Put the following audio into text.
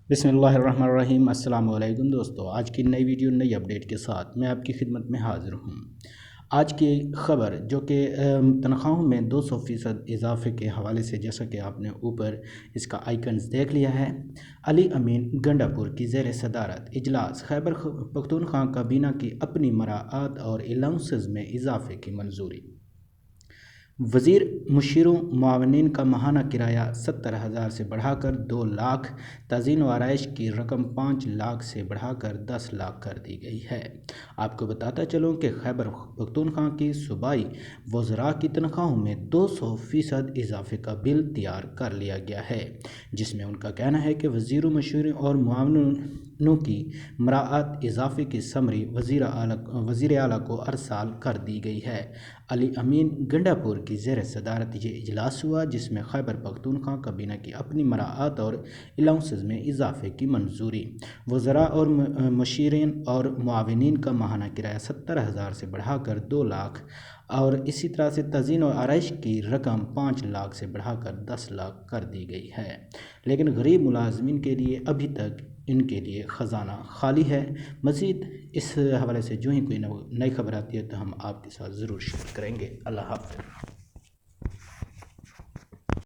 بسم اللہ الرحمن الرحیم۔ السلام علیکم دوستو، آج کی نئی ویڈیو نئی اپڈیٹ کے ساتھ میں آپ کی خدمت میں حاضر ہوں۔ آج کی خبر جو کہ تنخواہوں میں 200% اضافے کے حوالے سے، جیسا کہ آپ نے اوپر اس کا آئیکنز دیکھ لیا ہے۔ علی امین گنڈا پور کی زیر صدارت اجلاس، خیبر پختونخوا کابینہ کی اپنی مراعات اور الاؤنسز میں اضافے کی منظوری۔ وزیر مشیروں معاونین کا ماہانہ کرایہ 70,000 سے بڑھا کر 2 لاکھ، تزئین و آرائش کی رقم 5 لاکھ سے بڑھا کر 10 لاکھ کر دی گئی ہے۔ آپ کو بتاتا چلوں کہ خیبر پختونخوا کی صوبائی وزراء کی تنخواہوں میں 200% اضافے کا بل تیار کر لیا گیا ہے، جس میں ان کا کہنا ہے کہ وزیر مشیروں اور معاونوں کی مراعات اضافے کی سمری وزیر اعلیٰ کو ارسال کر دی گئی ہے۔ علی امین گنڈا پور کی زیر صدارت یہ اجلاس ہوا، جس میں خیبر پختونخوا کابینہ کی اپنی مراعات اور الاؤنسز میں اضافے کی منظوری۔ وزراء اور مشیرین اور معاونین کا ماہانہ کرایہ 70,000 سے بڑھا کر 2 لاکھ اور اسی طرح سے تزئین و آرائش کی رقم 5 لاکھ سے بڑھا کر 10 لاکھ کر دی گئی ہے، لیکن غریب ملازمین کے لیے ابھی تک ان کے لیے خزانہ خالی ہے۔ مزید اس حوالے سے جو ہی کوئی نئی خبر آتی ہے تو ہم آپ کے ساتھ ضرور شیئر کریں گے۔ اللہ حافظ۔